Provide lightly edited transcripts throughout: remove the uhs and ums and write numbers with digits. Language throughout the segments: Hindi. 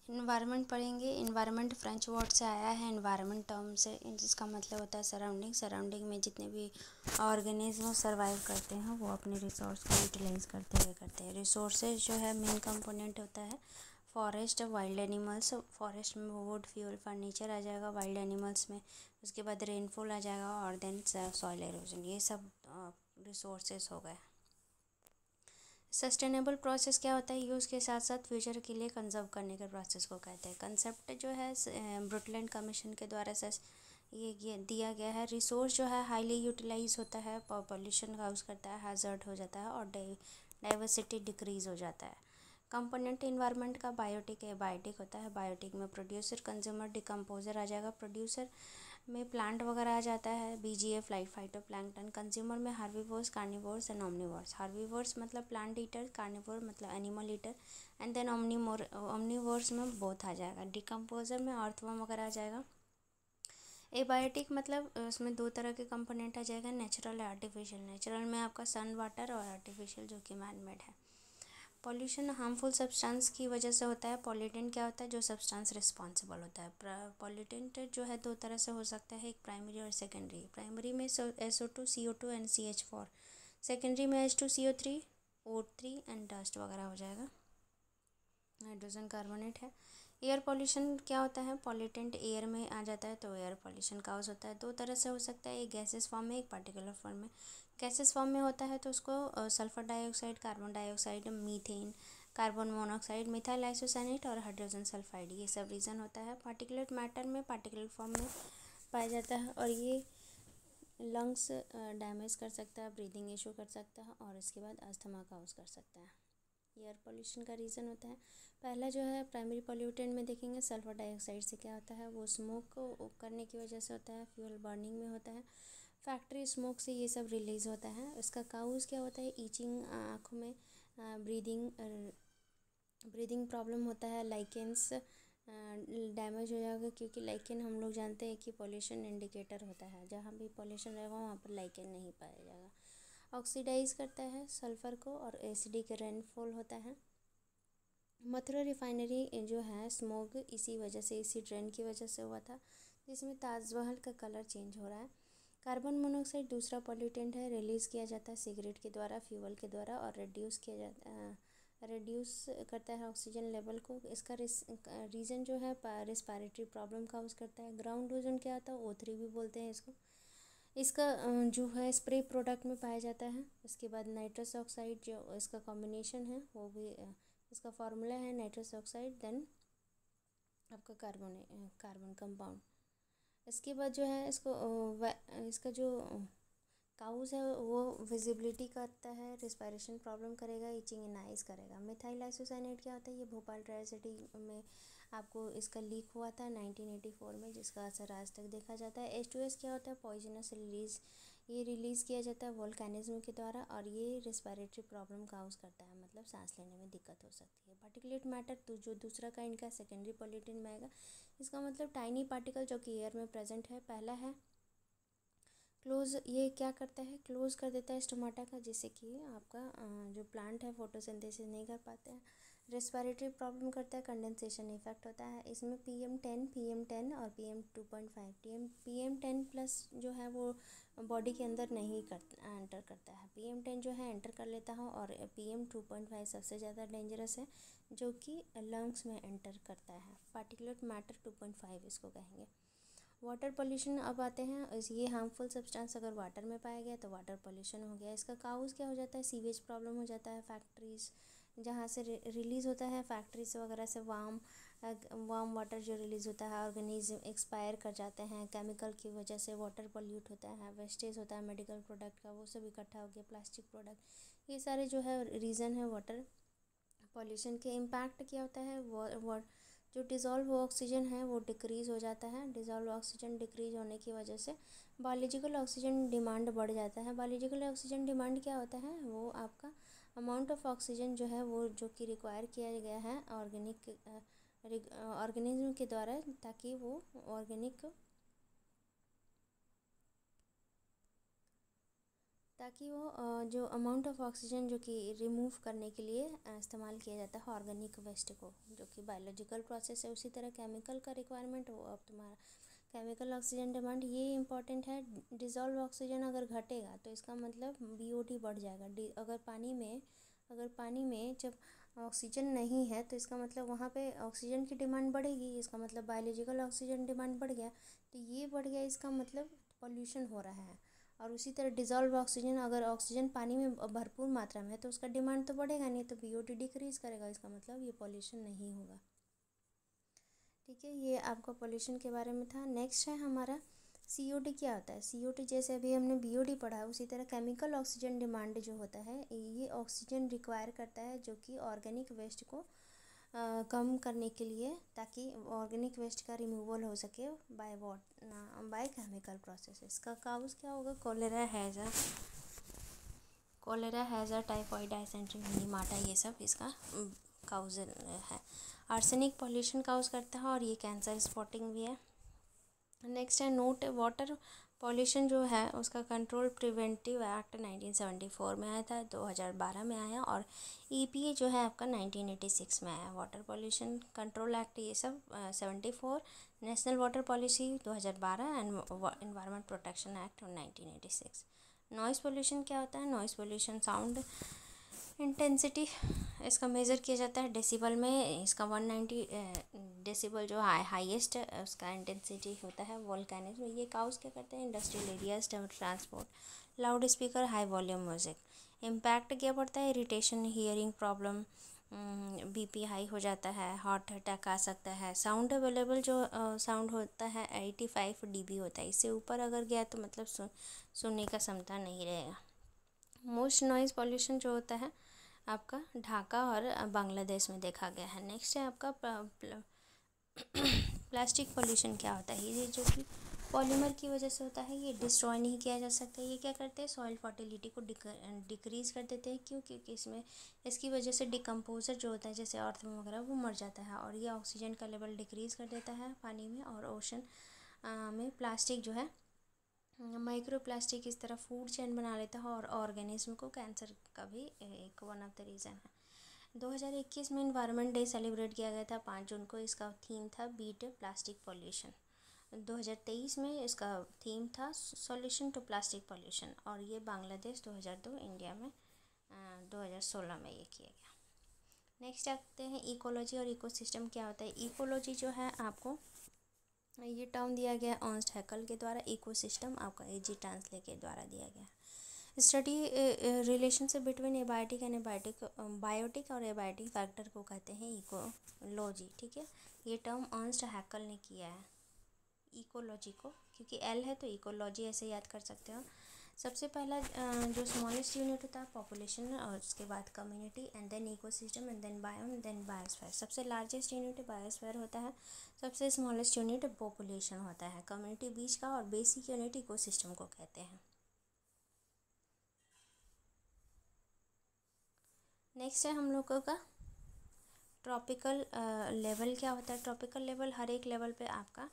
इन्वायरमेंट पढ़ेंगे। इन्वायरमेंट फ्रेंच वर्ड से आया है, इन्वायरमेंट टर्म से, जिसका मतलब होता है सराउंडिंग। सराउंडिंग में जितने भी ऑर्गेनिज्म सर्वाइव करते हैं वो अपने रिसोर्स को यूटिलाइज करते हुए करते हैं। रिसोर्सेज जो है मेन कंपोनेंट होता है फॉरेस्ट, वाइल्ड एनिमल्स। फॉरेस्ट में वुड, फ्यूल, फर्नीचर आ जाएगा। वाइल्ड एनिमल्स में उसके बाद रेनफॉल आ जाएगा और देन सॉइल एरोजन। ये सब रिसोर्सेज हो गए। सस्टेनेबल प्रोसेस क्या होता है? यूज़ के साथ साथ फ्यूचर के लिए कंजर्व करने के प्रोसेस को कहते हैं। कंसेप्ट जो है ब्रुटलैंड कमीशन के द्वारा ये दिया गया है। रिसोर्स जो है हाईली यूटिलाइज होता है, पॉल्यूशन काउज करता है, हैज़र्ड हो जाता है और डाइवर्सिटी डिक्रीज हो जाता है। कंपोनेंट इन्वायरमेंट का बायोटिक है। बायोटिक होता है, बायोटिक में प्रोड्यूसर, कंज्यूमर, डिकम्पोजर आ जाएगा। प्रोड्यूसर में प्लांट वगैरह आ जाता है, बीजीएफ, लाइक फाइटोप्लैंक्टन। कंज्यूमर में herbivores, carnivores and omnivores. Herbivores मतलब प्लांट ईटर, कार्निवोर मतलब animal eater, and then omnivores में बोथ आ जाएगा। डिकम्पोजर में अर्थवर्म वगैरह आ जाएगा। एबायोटिक मतलब उसमें दो तरह के कंपोनेंट आ जाएगा, नेचुरल और आर्टिफिशियल। नेचुरल में आपका सन, वाटर, और आर्टिफिशियल जो कि मैन मेड है। पॉल्यूशन हार्मफुल सब्सटेंस की वजह से होता है। पॉल्यूटेंट क्या होता है? जो सब्सटेंस रिस्पॉन्सिबल होता है। पॉल्यूटेंट जो है दो तरह से हो सकता है, एक प्राइमरी और सेकेंडरी। प्राइमरी में SO2, CO2 and CH4। Secondary में H2CO3, O3 एंड डस्ट वगैरह हो जाएगा। हाइड्रोजन कार्बोनेट है। एयर पॉल्यूशन क्या होता है? पॉल्यूटेंट एयर में आ जाता है तो एयर पॉल्यूशन काउज होता है। दो तरह से हो सकता है, एक गैसेस फॉर्म में, एक पार्टिकुलर फॉर्म में। गैसेस फॉर्म में होता है तो उसको sulphur dioxide, carbon dioxide, methane, carbon monoxide, methyl isocyanate और हाइड्रोजन सल्फाइड, ये सब रीज़न होता है। पार्टिकुलेट मैटर में पार्टिकुलर फॉर्म में पाया जाता है और ये लंग्स डैमेज कर सकता है, ब्रीदिंग इशू कर सकता है और इसके बाद अस्थमा काउज कर सकता है। एयर पोल्यूशन का रीज़न होता है, पहला जो है प्राइमरी पोल्यूटेंट में देखेंगे सल्फर डाइऑक्साइड से क्या होता है, वो स्मोक करने की वजह से होता है, फ्यूल बर्निंग में होता है, फैक्ट्री स्मोक से ये सब रिलीज़ होता है। इसका काउज क्या होता है? ईचिंग, आँखों में ब्रीदिंग प्रॉब्लम होता है। लाइकेंस डैमेज हो जाएगा, क्योंकि लाइकेन हम लोग जानते हैं कि पोल्यूशन इंडिकेटर होता है, जहाँ भी पोल्यूशन रहेगा वहाँ पर लाइकेन नहीं पाया जाएगा। ऑक्सीडाइज करता है सल्फ़र को और एसिडिक रेनफॉल होता है। मथुरा रिफाइनरी जो है स्मोक इसी वजह से, इसी ट्रेंड की वजह से हुआ था, जिसमें ताजमहल का कलर चेंज हो रहा है। कार्बन मोनोऑक्साइड दूसरा पॉल्यूटेंट है, रिलीज़ किया जाता है सिगरेट के द्वारा, फ्यूल के द्वारा और रिड्यूस करता है ऑक्सीजन लेवल को। इसका रीज़न जो है रेस्पिरेटरी प्रॉब्लम काउज करता है। ग्राउंड ओजोन क्या होता है? O3 भी बोलते हैं इसको। इसका जो है स्प्रे प्रोडक्ट में पाया जाता है। इसके बाद नाइट्रस ऑक्साइड जो इसका कॉम्बिनेशन है वो भी इसका फार्मूला है नाइट्रस ऑक्साइड, देन आपका कार्बन कंपाउंड। इसके बाद जो है इसका जो काउज है वो विजिबिलिटी करता है, रिस्पायरेशन प्रॉब्लम करेगा, इचिंग इन आइज करेगा। मिथाइल आइसोसाइनेट क्या होता है? ये भोपाल ट्रेजेडी में आपको इसका लीक हुआ था 1984 में, जिसका असर आज तक देखा जाता है। H2S क्या होता है? पॉइजनस रिलीज, ये रिलीज़ किया जाता है वोल्केनिज्म के द्वारा और ये रिस्पायरेटरी प्रॉब्लम काउज करता है, मतलब सांस लेने में दिक्कत हो सकती है। पार्टिकुलेट मैटर तो जो दूसरा काइंड का सेकेंडरी पॉल्यूटेंट में आएगा, इसका मतलब टाइनी पार्टिकल जो कि एयर में प्रेजेंट है। पहला है क्लोज, ये क्या करता है? क्लोज कर देता है स्टोमाटा का, जिससे कि आपका जो प्लांट है फोटोसिंथेसिस नहीं कर पाते हैं। रेस्पिरेटरी प्रॉब्लम करता है, कंडेंसेशन इफेक्ट होता है। इसमें PM10 और PM2.5 PM10 प्लस जो है वो बॉडी के अंदर नहीं एंटर करता है। PM10 जो है एंटर कर लेता है और PM2.5 सबसे ज़्यादा डेंजरस है, जो कि लंग्स में एंटर करता है। पार्टिकुलेट मैटर 2.5 इसको कहेंगे। वाटर पोल्यूशन अब आते हैं, ये हार्मफुल सब्सटेंस अगर वाटर में पाया गया तो वाटर पोल्यूशन हो गया। इसका काउज क्या हो जाता है? सीवेज प्रॉब्लम हो जाता है, फैक्ट्रीज जहाँ से रिलीज़ होता है, फैक्ट्रीज वगैरह से वार्म वाटर जो रिलीज़ होता है, ऑर्गेनिज्म एक्सपायर कर जाते हैं केमिकल की वजह से, वाटर पोल्यूट होता है, वेस्टेज होता है मेडिकल प्रोडक्ट का, वो सब इकट्ठा हो गया, प्लास्टिक प्रोडक्ट, ये सारे जो है रीज़न है वाटर पॉल्यूशन के। इम्पैक्ट क्या होता है? जो डिज़ोल्व ऑक्सीजन है वो डिक्रीज़ हो जाता है। डिज़ोल्व ऑक्सीजन डिक्रीज़ होने की वजह से बायोलॉजिकल ऑक्सीजन डिमांड बढ़ जाता है। बायोलॉजिकल ऑक्सीजन डिमांड क्या होता है? वो आपका अमाउंट ऑफ ऑक्सीजन जो है वो जो कि रिक्वायर किया गया है ऑर्गेनिज्म के द्वारा, ताकि वो ऑर्गेनिक ताकि वो जो अमाउंट ऑफ ऑक्सीजन जो कि रिमूव करने के लिए इस्तेमाल किया जाता है ऑर्गेनिक वेस्ट को, जो कि बायोलॉजिकल प्रोसेस है। उसी तरह केमिकल का रिक्वायरमेंट वो अब तुम्हारा केमिकल ऑक्सीजन डिमांड ये इंपॉर्टेंट है। डिज़ोल्व ऑक्सीजन अगर घटेगा तो इसका मतलब बीओटी बढ़ जाएगा। अगर पानी में जब ऑक्सीजन नहीं है तो इसका मतलब वहाँ पे ऑक्सीजन की डिमांड बढ़ेगी, इसका मतलब बायोलॉजिकल ऑक्सीजन डिमांड बढ़ गया, तो ये बढ़ गया, इसका मतलब पॉल्यूशन हो रहा है। और उसी तरह डिज़ोल्व ऑक्सीजन, अगर ऑक्सीजन पानी में भरपूर मात्रा में है तो उसका डिमांड तो बढ़ेगा नहीं, तो बीओटी डिक्रीज करेगा, इसका मतलब ये पॉल्यूशन नहीं होगा। ठीक है, ये आपका पॉल्यूशन के बारे में था। नेक्स्ट है हमारा सीओडी क्या होता है। सीओडी जैसे अभी हमने बीओडी पढ़ा है, उसी तरह केमिकल ऑक्सीजन डिमांड जो होता है ये ऑक्सीजन रिक्वायर करता है, जो कि ऑर्गेनिक वेस्ट को कम करने के लिए, ताकि ऑर्गेनिक वेस्ट का रिमूवल हो सके बाय केमिकल प्रोसेस। इसका काउज क्या होगा, कोलेरा हैज़ा टाइफाइड डायसेंट्री मिनीमाटा, ये सब इसका काउजल है। आर्सेनिक पॉल्यूशन काउज करता है और ये कैंसर स्पॉटिंग भी है। नेक्स्ट है नोट, वाटर पॉल्यूशन जो है उसका कंट्रोल प्रिवेंटिव एक्ट 1974 में आया था, 2012 में आया, और ईपीए जो है आपका 1986 में आया। वाटर पॉल्यूशन कंट्रोल एक्ट ये सब 74, national water policy 2012 and environment protection act 1986। Noise pollution क्या होता है। नॉइज़ पॉल्यूशन साउंड इंटेंसिटी, इसका मेज़र किया जाता है डेसिबल में। इसका 190 डेसिबल जो हाईएस्ट उसका इंटेंसिटी होता है वोल्केनिज्म। ये काउज क्या करते हैं, industrial areas, transport, loud speaker, high volume music. Impact क्या पड़ता है, irritation, hearing problem, BP high हो जाता है, हार्ट अटैक आ सकता है। साउंड अवेलेबल जो साउंड होता है 85 dB होता है, इससे ऊपर अगर गया तो मतलब सुनने का क्षमता नहीं रहेगा। मोस्ट नॉइज़ पॉल्यूशन जो होता है आपका ढाका और बांग्लादेश में देखा गया है। नेक्स्ट है आपका प्लास्टिक पॉल्यूशन क्या होता है। ये जो कि पॉलीमर की वजह से होता है, ये डिस्ट्रॉय नहीं किया जा सकता। ये क्या करते हैं, सॉइल फर्टिलिटी को डिक्रीज़ कर देते हैं। क्यों, क्योंकि इसकी वजह से डिकम्पोजर जो होता है जैसे अर्थ वगैरह वो मर जाता है, और ये ऑक्सीजन का लेवल डिक्रीज़ कर देता है पानी में और ओशन में। प्लास्टिक जो है माइक्रो प्लास्टिक इस तरह फूड चेन बना लेता है और ऑर्गेनिज्म को कैंसर का भी एक वन ऑफ द रीज़न है। 2021 में एनवायरनमेंट डे सेलिब्रेट किया गया था 5 जून को। इसका थीम था बीट प्लास्टिक पॉल्यूशन। 2023 में इसका थीम था सॉल्यूशन टू प्लास्टिक पॉल्यूशन, और ये बांग्लादेश 2002, इंडिया में 2016 में ये किया गया। नेक्स्ट आते हैं इकोलॉजी और इकोसिस्टम क्या होता है। इकोलॉजी जो है आपको ये टर्म दिया गया अर्नस्ट हैकल के द्वारा, इकोसिस्टम आपका एजी ट्रांसले के द्वारा दिया गया। Study relationship between abiotic and biotic और एबायोटिक फैक्टर को कहते हैं इकोलॉजी। ठीक है, ये टर्म अर्नस्ट हैकल ने किया है इकोलॉजी को, क्योंकि एल है तो इकोलॉजी ऐसे याद कर सकते हो। सबसे पहला जो स्मॉलेस्ट यूनिट होता है पॉपुलेशन, और उसके बाद community, and then ecosystem, and then biome, then biosphere. सबसे लार्जेस्ट यूनिट बायोस्फीयर होता है, सबसे स्मॉलेस्ट यूनिट पॉपुलेशन होता है, कम्युनिटी बीच का, और बेसिक यूनिट इकोसिस्टम को कहते हैं। नेक्स्ट है हम लोगों का ट्रॉपिकल लेवल क्या होता है। ट्रॉपिकल लेवल हर एक लेवल पे आपका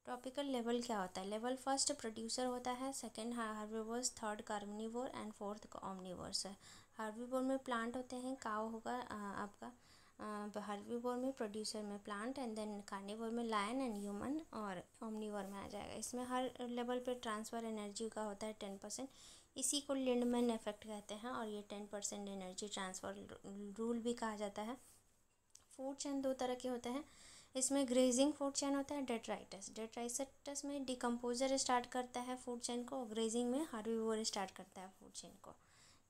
ट्रॉपिकल लेवल क्या होता है। लेवल फर्स्ट प्रोड्यूसर होता है, second herbivores, third carnivore and fourth omnivores है। हार्बिवोर में प्लांट होते हैं, काऊ होगा आपका हार्बिवोर में, प्रोड्यूसर में प्लांट, एंड देन कार्निवोर में लायन एंड ह्यूमन, और ओमनिवोर में आ जाएगा। इसमें हर लेवल पे ट्रांसफ़र एनर्जी का होता है 10%। इसी को लिंडमैन इफेक्ट कहते हैं, और ये 10% एनर्जी ट्रांसफ़र रूल भी कहा जाता है। फूड चेन दो तरह के होते हैं, इसमें ग्रेजिंग फूड चेन होता है, डेट्राइटस में डिकम्पोजर स्टार्ट करता है फूड चेन को, ग्रेजिंग में हार्बिवोर स्टार्ट करता है फूड चेन को।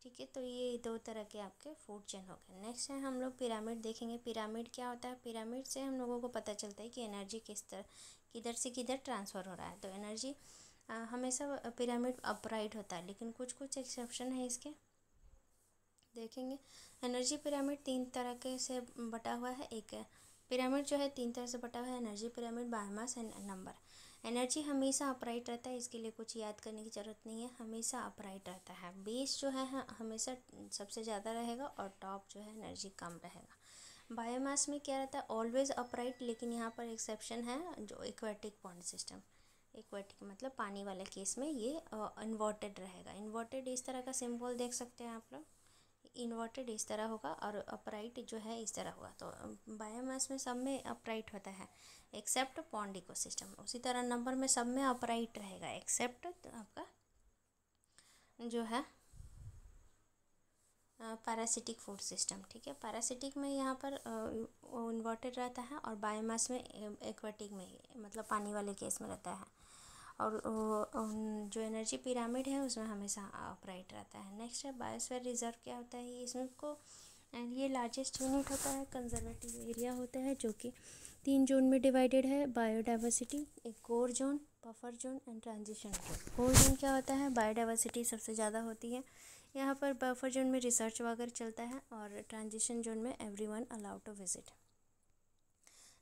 ठीक है, तो ये दो तरह के आपके फूड चेन हो गए। नेक्स्ट है हम लोग पिरामिड देखेंगे। पिरामिड क्या होता है। पिरामिड से हम लोगों को पता चलता है कि एनर्जी किधर से किधर ट्रांसफ़र हो रहा है। तो एनर्जी हमेशा पिरामिड अपराइट होता है, लेकिन कुछ कुछ एक्सेप्शन है इसके, देखेंगे। एनर्जी पिरामिड 3 तरह के से बटा हुआ है। एक पिरामिड जो है 3 तरह से बटा हुआ है, energy pyramid, biomass and number. Energy हमेशा अपराइट रहता है, इसके लिए कुछ याद करने की ज़रूरत नहीं है, हमेशा अपराइट रहता है। बेस जो है हमेशा सबसे ज़्यादा रहेगा, और टॉप जो है एनर्जी कम रहेगा। बायोमास में क्या रहता है, ऑलवेज अपराइट, लेकिन यहाँ पर एक्सेप्शन है जो एक्वेटिक पॉन्ड सिस्टम। एक्वेटिक मतलब पानी वाले केस में ये इन्वर्टेड रहेगा। इन्वर्टेड इस तरह का सिंबल देख सकते हैं आप लोग, इन्वर्टेड इस तरह होगा और अपराइट जो है इस तरह होगा। तो बायोमास में सब में अपराइट होता है एक्सेप्ट पॉन्ड इकोसिस्टम। उसी तरह नंबर में सब में अपराइट रहेगा एक्सेप्ट आपका जो है पैरासिटिक फूड सिस्टम। ठीक है, पैरासिटिक में यहाँ पर इन्वर्टेड रहता है और बायोमास में एक्वेटिक में मतलब पानी वाले केस में रहता है। और जो एनर्जी पिरामिड है उसमें हमेशा अपराइट रहता है। नेक्स्ट है बायोस्फीयर रिजर्व। क्या होता है इसमें को, एंड ये लार्जेस्ट यूनिट होता है, कंजर्वेटिव एरिया होता है जो कि 3 जोन में डिवाइडेड है। बायोडाइवर्सिटी, एक core zone, buffer zone and transition zone. Core zone क्या होता है, बायोडाइवर्सिटी सबसे ज़्यादा होती है यहाँ पर। बफर जोन में रिसर्च वगैरह चलता है और ट्रांजिशन जोन में everyone allowed to visit.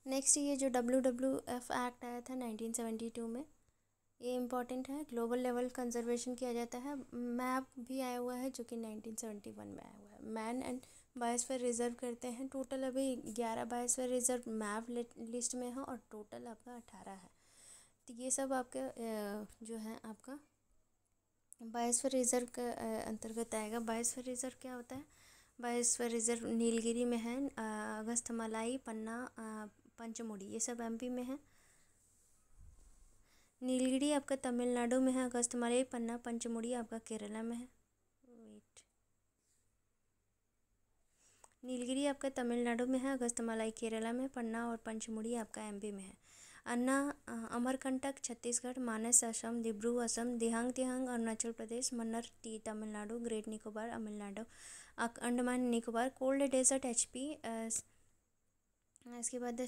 Next ये जो WWF एक्ट आया था 1972 में, ये इम्पॉर्टेंट है। ग्लोबल लेवल कंजर्वेशन किया जाता है। मैप भी आया हुआ है जो कि 1971 में आया हुआ है। मैन एंड बायोस्फीयर रिजर्व करते हैं। टोटल अभी 11 बायोस्फीयर रिजर्व मैप लिस्ट में है और टोटल आपका 18 है। तो ये सब आपका जो है आपका बायोस्फीयर रिजर्व के अंतर्गत आएगा। बायोस्फीयर रिजर्व क्या होता है, बायोस्फीयर रिजर्व नीलगिरी में है, अगस्थमालाई, पन्ना, पंचमुड़ी ये सब MP में है। नीलगिरी आपका तमिलनाडु में है, अगस्थमालाई, पन्ना, पंचमुड़ी आपका केरला में है। नीलगिरी आपका तमिलनाडु में है, अगस्थमालाई केरला में, पन्ना और पंचमुड़ी आपका MP में है। अन्ना अमरकंटक छत्तीसगढ़, मानस असम, दिब्रू असम, दिहांग तिहांग अरुणाचल प्रदेश, मन्नर टी Tamil Nadu, great Nicobar Tamil Nadu, Andaman Nicobar, cold desert HP, इसके बाद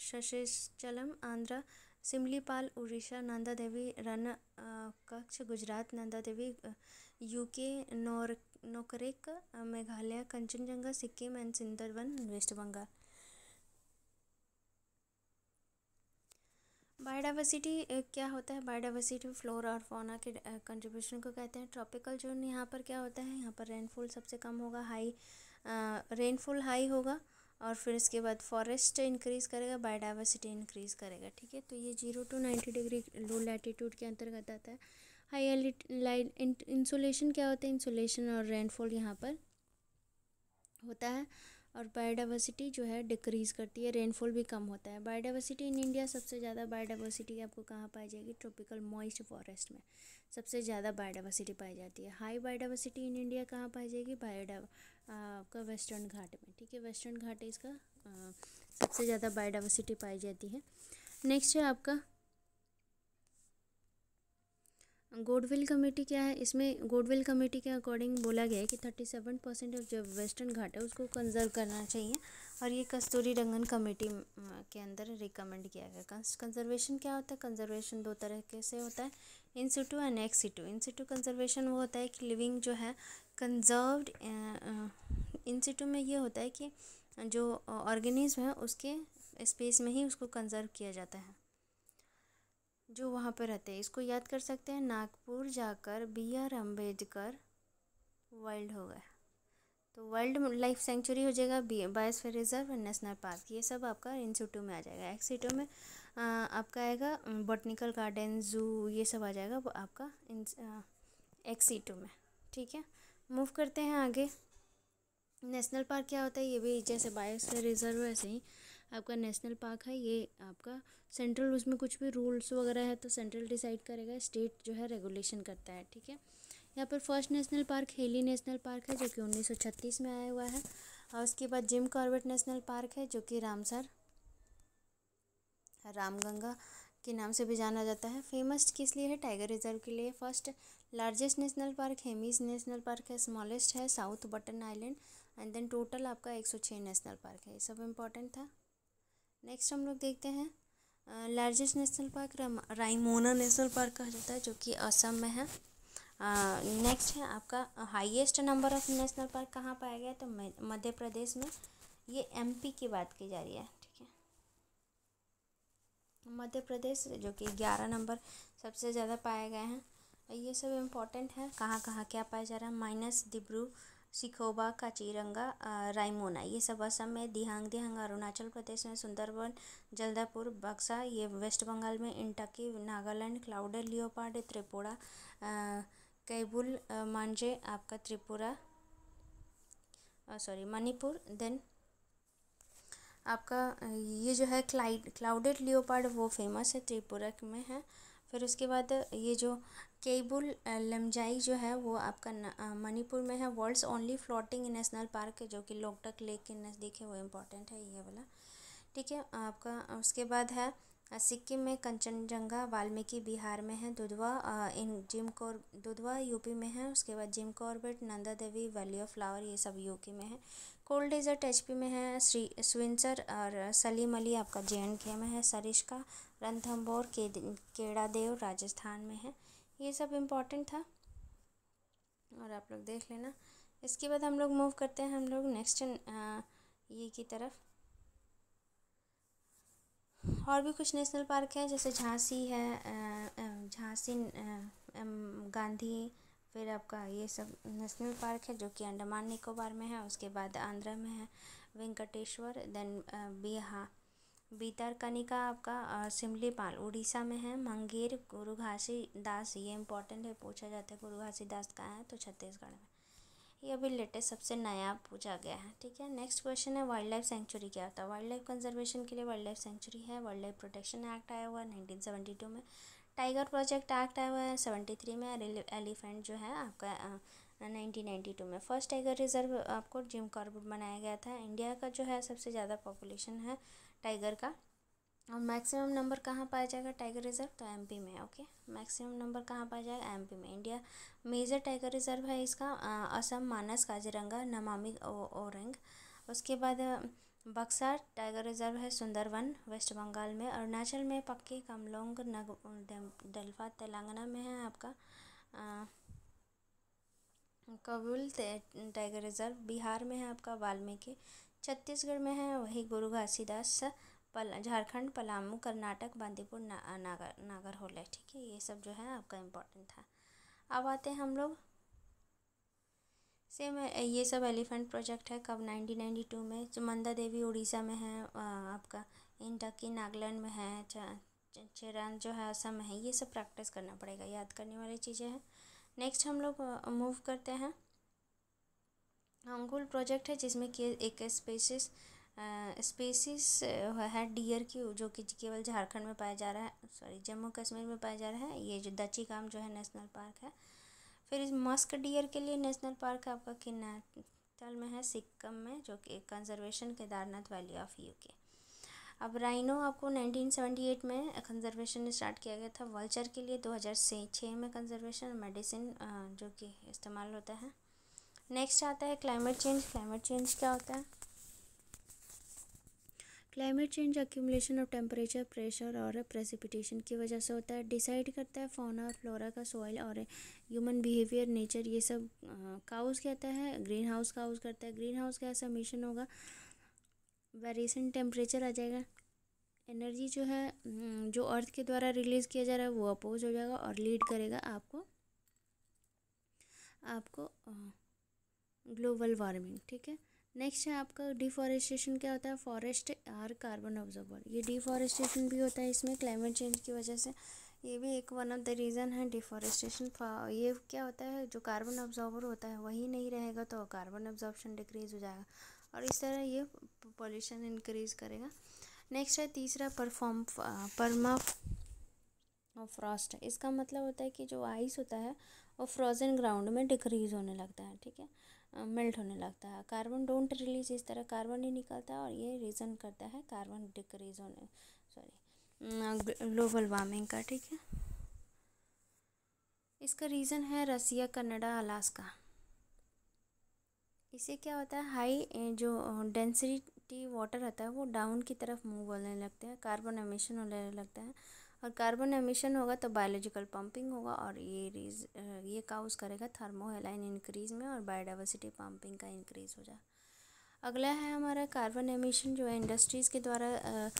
Seshachalam Andhra, Similipal Orissa, Nanda Devi Rann Kutch Gujarat, Nanda Devi UK, Nokrek Meghalaya, Kanchenjunga Sikkim and Sundarban west Bengal. Biodiversity क्या होता है, बायोडाइवर्सिटी फ्लोरा और फौना के कंट्रीब्यूशन को कहते हैं। ट्रॉपिकल जोन यहाँ पर क्या होता है, यहाँ पर रेनफॉल सबसे कम होगा, हाई रेनफॉल हाई होगा और फिर इसके बाद फॉरेस्ट इंक्रीज़ करेगा, बायोडाइवर्सिटी इंक्रीज़ करेगा। ठीक है, तो ये 0 to 90 डिग्री लो लैटीट्यूड के अंतर्गत आता है। हाई लाइट इंसोलेशन क्या होता है, इंसोलेशन और रेनफॉल यहाँ पर होता है और बायोडाइवर्सिटी जो है डिक्रीज़ करती है, रेनफॉल भी कम होता है। बायोडाइवर्सिटी इन इंडिया सबसे ज़्यादा बायोडाइवर्सिटी आपको कहाँ पाई जाएगी, ट्रॉपिकल मॉइस्ट फॉरेस्ट में सबसे ज़्यादा बायोडाइवर्सिटी पाई जाती है। हाई बायोडाइवर्सिटी इन इंडिया कहाँ पाई जाएगी, आपका वेस्टर्न घाट में। ठीक है, वेस्टर्न घाट इसका सबसे ज़्यादा बायोडाइवर्सिटी पाई जाती है। नेक्स्ट है आपका गोडविल कमेटी। क्या है इसमें, गोडविल कमेटी के अकॉर्डिंग बोला गया है कि 37% ऑफ जो वेस्टर्न घाट है उसको कंजर्व करना चाहिए और ये कस्तूरी रंगन कमेटी के अंदर रिकमेंड किया गया। कंजर्वेशन क्या होता है, कंजर्वेशन 2 तरह से होता है, in situ and ex situ. In situ conservation वो होता है कि लिविंग जो है कंजर्व्ड, इन सिटू में ये होता है कि जो ऑर्गेनिज्म है उसके स्पेस में ही उसको कंजर्व किया जाता है जो वहाँ पर रहते हैं। इसको याद कर सकते हैं, नागपुर जाकर BR अम्बेडकर वाइल्ड हो गया तो वाइल्ड लाइफ सेंचुरी हो जाएगा, biosphere reserve and national park, ये सब आपका इन सिटू में आ जाएगा। एक्स सिटू में आपका आएगा बॉटनिकल गार्डन, जू, ये सब आ जाएगा आपका एक्स सिटू में। ठीक है, मूव करते हैं आगे। नेशनल पार्क क्या होता है, ये भी जैसे बायोस्फीयर रिजर्व वैसे ही आपका नेशनल पार्क है। ये आपका सेंट्रल, उसमें कुछ भी रूल्स वगैरह है तो सेंट्रल डिसाइड करेगा, स्टेट जो है रेगुलेशन करता है। ठीक है, यहाँ पर first national park heli national park है जो कि 1936 में आया हुआ है। और उसके बाद जिम कॉर्बेट नेशनल पार्क है जो कि रामसर रामगंगा के नाम से भी जाना जाता है। फेमस किस लिए है, टाइगर रिजर्व के लिए। First largest national park Hemis national park है, स्मॉलेस्ट है South Button island, and then total आपका 106 नेशनल पार्क है। ये सब इम्पोर्टेंट था। नेक्स्ट हम लोग देखते हैं largest national park Raimona national park कहा जाता है जो कि असम में है। नेक्स्ट है आपका highest number of national park कहाँ पाया गया, तो मध्य प्रदेश में। ये MP की बात की जा रही है। ठीक है, मध्य प्रदेश जो कि 11 नंबर सबसे ज़्यादा पाए गए हैं। ये सब इम्पोर्टेंट है, कहाँ कहाँ क्या पाया जा रहा है। माइनस दिब्रू सिखोबा, काजीरंगा, रायमोना, ये सब असम में, दिहांग दिहांग अरुणाचल प्रदेश में, सुंदरबन, जल्दापुर, बक्सा ये वेस्ट बंगाल में, इंटकी नागालैंड, क्लाउडेड लियोपार्ड त्रिपुरा, कैबुल मांझे आपका त्रिपुरा मणिपुर। देन आपका ये जो है क्लाउडेड लियोपार्ड वो फेमस है, त्रिपुरा में है। फिर उसके बाद ये जो केबुल लमजाई जो है वो आपका मणिपुर में है। World's only floating national park है जो कि लोकटक लेक के नज़दीक है, वो इम्पोर्टेंट है ये वाला, ठीक है। आपका उसके बाद है सिक्किम में कंचनजंगा, वाल्मीकि बिहार में है, दुधवा यूपी में है। उसके बाद Jim Corbett, Nanda Devi, valley of flower ये सब यूके में है। कोल्ड डेजर्ट एचपी में है। स्विंसर और सलीम अली आपका जेएंडके में है। सरिस्का, रणथंभौर, केडादेव राजस्थान में है। ये सब इम्पोर्टेंट था और आप लोग देख लेना। इसके बाद हम लोग मूव करते हैं हम लोग नेक्स्ट ये की तरफ। और भी कुछ नेशनल पार्क हैं जैसे झांसी है, झांसी गांधी, फिर आपका ये सब नेशनल पार्क है जो कि अंडमान निकोबार में है। उसके बाद आंध्रा में है वेंकटेश्वर, देन बीतरकनिका आपका सिमलीपाल उड़ीसा में है। मंगेर, गुरु घासीदास ये इंपॉर्टेंट है, पूछा जाता है गुरु घासीदास कहाँ है, तो छत्तीसगढ़ में। ये अभी लेटेस्ट सबसे नया पूछा गया है, ठीक है। नेक्स्ट क्वेश्चन है वाइल्ड लाइफ सेंचुरी क्या होता है। वाइल्ड लाइफ कंजर्वेशन के लिए वाइल्ड लाइफ सेंचुरी है। वाइल्ड लाइफ प्रोटेक्शन एक्ट आया हुआ है 1972 में। टाइगर प्रोजेक्ट एक्ट आया हुआ है 73 में। एलिफेंट जो है आपका 1992 में। फर्स्ट टाइगर रिजर्व आपको जिम कॉर्बेट बनाया गया था। इंडिया का जो है सबसे ज़्यादा पॉपुलेशन है टाइगर का, और मैक्सिमम नंबर कहाँ पाया जाएगा टाइगर रिजर्व, तो एमपी में। ओके, मैक्सिमम नंबर कहाँ पाया जाएगा, एमपी में। इंडिया मेजर टाइगर रिजर्व है इसका असम, मानस, काजीरंगा, नमामि ओरंग। उसके बाद बक्सा टाइगर रिजर्व है, सुंदरवन वेस्ट बंगाल में। अरुणाचल में पक्की, कमलोंग, डेल्फा तेलंगाना में है आपका। कबूल टाइगर रिजर्व बिहार में है आपका, वाल्मीकि। छत्तीसगढ़ में है वही गुरु घासीदास। झारखंड पलामू, कर्नाटक बांदीपुर, नागरहोले, ठीक है। ये सब जो है आपका इम्पोर्टेंट था। अब आते हैं हम लोग सेम ये सब एलिफेंट प्रोजेक्ट है कब 1992 में। चमंदा देवी उड़ीसा में है आपका, इंटकी नागालैंड में है, चेरान जो है असम में है। ये सब प्रैक्टिस करना पड़ेगा, याद करने वाली चीज़ें हैं। नेक्स्ट हम लोग मूव करते हैं अंगुल प्रोजेक्ट है जिसमें कि एक स्पेसिस है डियर की जो कि केवल झारखंड में पाया जा रहा है, सॉरी जम्मू कश्मीर में पाया जा रहा है। ये जो दच्चीगाम जो है नेशनल पार्क है। फिर इस मस्क डियर के लिए नेशनल पार्क आपका किन्नातल में है, सिक्किम में, जो कि conservation Kedarnath valley of UK. अब राइनो आपको 1978 में कंजर्वेशन स्टार्ट किया गया था। वल्चर के लिए 2006 में कंजर्वेशन मेडिसिन जो कि इस्तेमाल होता है। नेक्स्ट आता है क्लाइमेट चेंज। क्लाइमेट चेंज क्या होता है, climate change accumulation of temperature, pressure और प्रेसिपिटेशन की वजह से होता है। डिसाइड करता है फौना और फ्लोरा का, सॉइल और ह्यूमन बिहेवियर, नेचर, ये सब काउज कहता है। ग्रीन हाउस काउज करता है। ग्रीन हाउस गैस एमिशन होगा, वेरिएशन टेम्परेचर आ जाएगा। एनर्जी जो है जो अर्थ के द्वारा रिलीज़ किया जा रहा है वो अपोज हो जाएगा और लीड करेगा आपको ग्लोबल वार्मिंग, ठीक है। नेक्स्ट है आपका डिफॉरेस्टेशन क्या होता है। फॉरेस्ट आर कार्बन ऑब्जॉर्बर, ये डिफॉरेस्टेशन भी होता है इसमें क्लाइमेट चेंज की वजह से। ये भी एक वन ऑफ द रीज़न है डिफॉरेस्टेशन। ये क्या होता है, जो कार्बन ऑब्जॉर्बर होता है वही नहीं रहेगा तो कार्बन ऑब्जॉर्प्शन डिक्रीज हो जाएगा और इस तरह ये पॉल्यूशन इंक्रीज करेगा। नेक्स्ट है तीसरा परमाफ्रॉस्ट। इसका मतलब होता है कि जो आइस होता है वो फ्रोजन ग्राउंड में डिक्रीज होने लगता है, ठीक है, मेल्ट होने लगता है। कार्बन डोंट रिलीज, इस तरह कार्बन ही निकलता है और ये रीज़न करता है कार्बन डिक्रीज होने, सॉरी ग्लोबल वार्मिंग का, ठीक है। इसका रीज़न है रसिया, कनाडा, अलास्का। इससे क्या होता है, हाई जो डेंसिटी वाटर रहता है वो डाउन की तरफ मूव होने लगते हैं, कार्बन एमिशन होने लगता है और कार्बन एमिशन होगा तो बायोलॉजिकल पंपिंग होगा और ये काउज करेगा थर्मोहेलाइन इंक्रीज में और बायोडाइवर्सिटी पंपिंग का इंक्रीज हो जाए। अगला है हमारा कार्बन एमिशन जो है इंडस्ट्रीज़ के द्वारा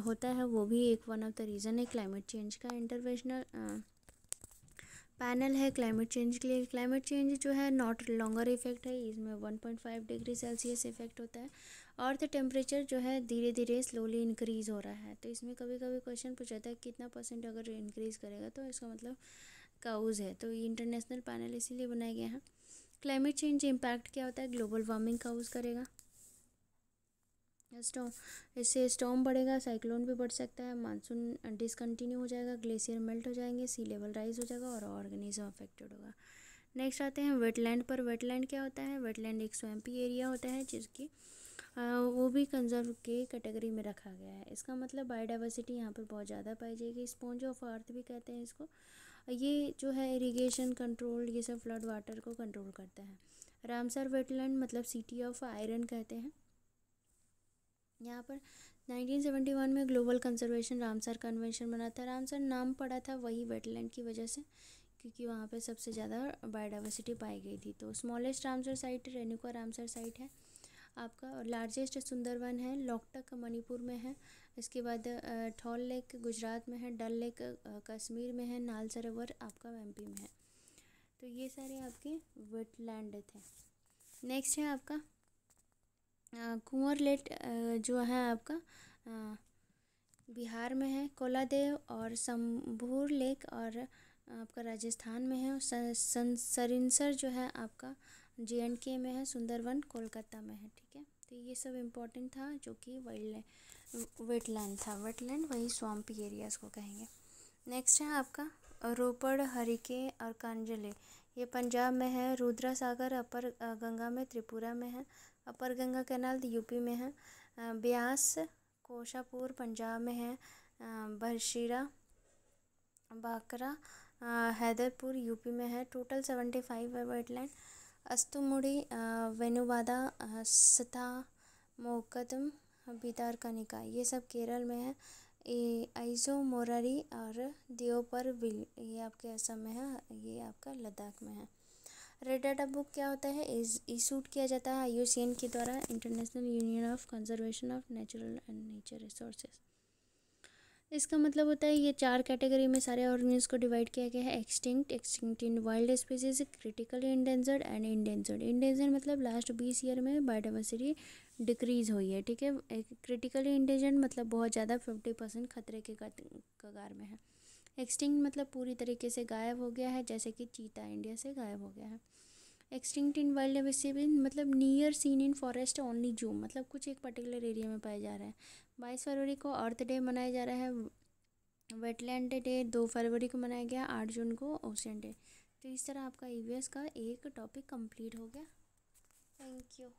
होता है, वो भी एक वन ऑफ द रीज़न है क्लाइमेट चेंज का। इंटरनेशनल पैनल है क्लाइमेट चेंज के लिए। क्लाइमेट चेंज जो है नॉट लॉन्गर इफेक्ट है, इसमें 1.5 डिग्री सेल्सियस इफेक्ट होता है। अर्थ टेम्परेचर जो है धीरे धीरे स्लोली इंक्रीज़ हो रहा है। तो इसमें कभी कभी क्वेश्चन पूछा था कितना % अगर इंक्रीज़ करेगा, तो इसका मतलब काउज़ है। तो ये इंटरनेशनल पैनल इसीलिए बनाया गया है। क्लाइमेट चेंज इम्पैक्ट क्या होता है, ग्लोबल वार्मिंग काउज़ करेगा। इससे स्टॉर्म बढ़ेगा, साइक्लोन भी बढ़ सकता है, मानसून डिसकंटिन्यू हो जाएगा, ग्लेशियर मेल्ट हो जाएंगे, सी लेवल राइज हो जाएगा और ऑर्गेनिज्म अफेक्टेड होगा। नेक्स्ट आते हैं वेटलैंड पर। वेटलैंड क्या होता है, वेटलैंड एक स्वैम्पी एरिया होता है जिसकी वो भी कंजर्व के कैटेगरी में रखा गया है। इसका मतलब बायोडाइवर्सिटी यहाँ पर बहुत ज़्यादा पाई जाएगी। स्पॉन्ज ऑफ अर्थ भी कहते हैं इसको। ये जो है इरिगेशन कंट्रोल, ये सब फ्लड वाटर को कंट्रोल करता है। रामसर वेटलैंड मतलब सिटी ऑफ आयरन कहते हैं। यहाँ पर 1971 में ग्लोबल कंजर्वेशन रामसर कन्वेंशन बना था। रामसर नाम पड़ा था वही वेटलैंड की वजह से, क्योंकि वहाँ पे सबसे ज़्यादा बायोडाइवर्सिटी पाई गई थी। तो smallest Ramsar site Renuka Ramsar site है आपका। और लार्जेस्ट सुंदरवन है लोकटक मणिपुर में है। इसके बाद थॉल लेक गुजरात में है, डल लेक कश्मीर में है, नाल सरोवर आपका एमपी में है। तो ये सारे आपके वेटलैंड थे। नेक्स्ट है आपका कुंवर लेक जो है आपका बिहार में है, कोलादेव और शंभूर लेक और आपका राजस्थान में है। सरिंसर जो है आपका JNK में है, सुंदरवन कोलकाता में है। ठीक है, तो ये सब इम्पोर्टेंट था जो कि वेटलैंड था। वेटलैंड वही स्वैम्पी एरियाज़ को कहेंगे। नेक्स्ट है आपका रोपड़, हरिके और कांजले, ये पंजाब में है। रुद्रा सागर अपर गंगा में त्रिपुरा में है। अपर गंगा कैनाल यूपी में है। ब्यास कोशापुर पंजाब में है। बरशीरा बाकरा हैदरपुर यूपी में है। टोटल 75 है वेटलैंड। अस्तुमुड़ी वेनुवादा सथा मोकदम भितरकनिका, ये सब केरल में है। आइजो मोरारी और देवपर विल, ये आपके असम में है, ये आपका लद्दाख में है। रेड डाटा बुक क्या होता है, इशूड किया जाता है IUCN के द्वारा, international union of conservation of natural and nature resources. इसका मतलब होता है ये 4 कैटेगरी में सारे ऑर्गेनिज्म को डिवाइड किया गया है। Extinct in wild species, critically endangered and endangered. Endangered मतलब लास्ट 20 ईयर में बायोडाइवर्सिटी डिक्रीज हुई है। ठीक है, क्रिटिकली इंडेंजर्ड मतलब बहुत ज़्यादा 50% खतरे के कगार में है। एक्सटिंक्ट मतलब पूरी तरीके से गायब हो गया है, जैसे कि चीता इंडिया से गायब हो गया है। एक्सटिंक्ट इन वाइल्ड स्पीसीज मतलब near seen in forest only जू, मतलब कुछ एक पर्टिकुलर एरिया में पाए जा रहे हैं। 22 फरवरी को अर्थ डे मनाया जा रहा है। वेटलैंड डे 2 फरवरी को मनाया गया। 8 जून को ओशन डे। तो इस तरह आपका EVS का एक टॉपिक कंप्लीट हो गया। Thank you.